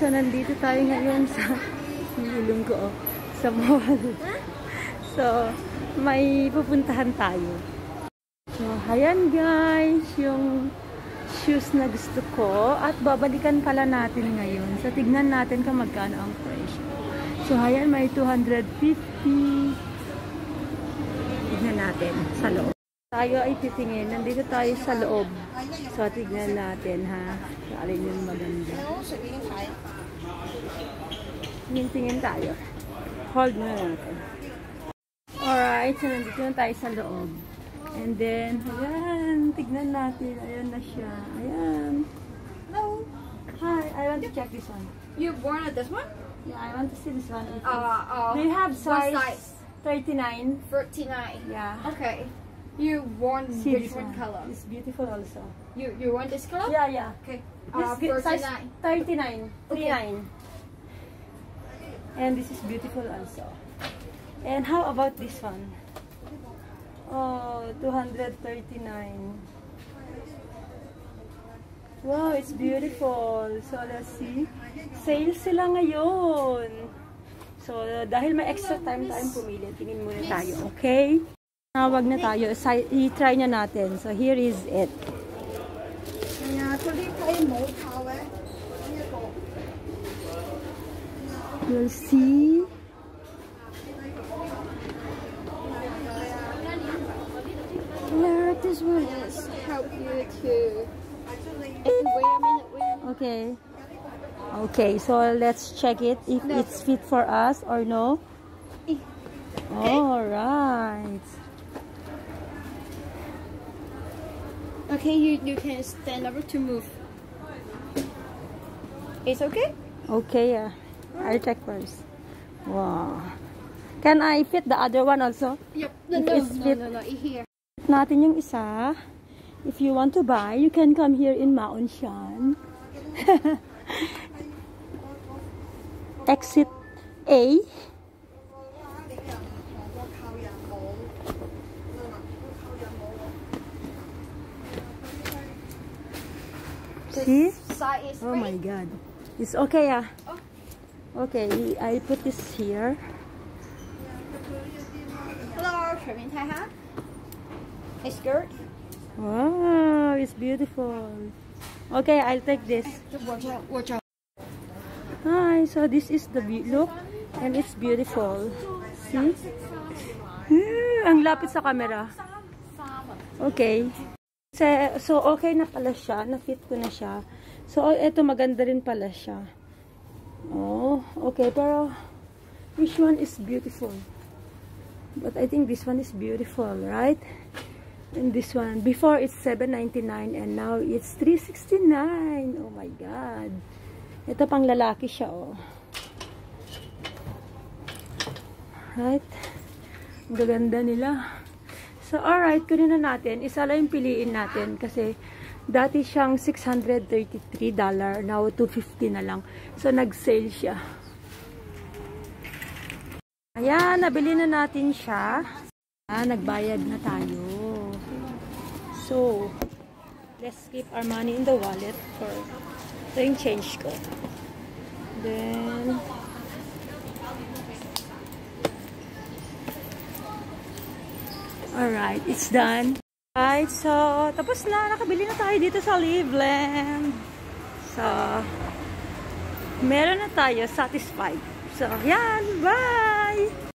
So, nandito tayo ngayon sa ilong ko, sa mall. So, may pupuntahan tayo. So, ayan guys, yung shoes na gusto ko. At babalikan pala natin ngayon. So, tignan natin kung magkano ang presyo. So, ayan, may 250. Tignan natin sa loob. Tayo ay titingin. Nandito tayo sa loob. So, tignan natin, ha? Alin yung maganda. Tingin tayo. Hold na natin. Alright, so nandito na tayo sa loob. And then, ayan, tignan natin. Ayan na siya. Ayan. Hello. Hi, I want to check this one. You born at this one? Yeah, I want to see this one. Do you have size? What size? 39. 39. Yeah. Okay. You want See which this one color? It's beautiful also. You want this color? Yeah, yeah. Okay. This size 39. 39. 39. And this is beautiful also. And how about this one? Oh, 239. Wow, it's beautiful. So, let's see. Sale sila ngayon. So, dahil may extra time tayong pumili, tingin muna tayo, okay? Nawag na tayo. I-try na natin. So, here is it. You'll see. Where this one is help you to. Wait a minute. Okay. Okay, so let's check it if it's fit for us or no. Okay. All right. Okay, you can stand up to move. It's okay? Okay, yeah. I'll check first. Wow. Can I fit the other one also? Yep. No. Here. Natin yung isa. If you want to buy, you can come here in Mao Shan. Exit A. See? Oh my god. It's okay, yeah. Okay, I put this here. Hello, a skirt. Wow, it's beautiful. Okay, I'll take this. Watch out. Hi, so this is the look and it's beautiful. See? Ang lapit sa camera. Okay. So, okay na pala siya. Na-fit ko na siya. So, eto maganda rin pala siya. Oh, okay. Pero, which one is beautiful? But I think this one is beautiful, right? And this one. Before, it's $7.99 and now it's $3.69. Oh my God. Ito pang lalaki siya, oh. Right? Ang gaganda nila. So, alright, kunin na natin. Isa lang yung piliin natin kasi dati siyang $633. Now, $250 na lang. So, nag-sale siya. Ayan, nabili na natin siya. Nagbayad na tayo. So, let's keep our money in the wallet for ito yung change ko. Then, alright, it's done. Alright, so, tapos na. Nakabili na tayo dito sa Liveland. So, meron na tayo. Satisfied. So, yan. Bye!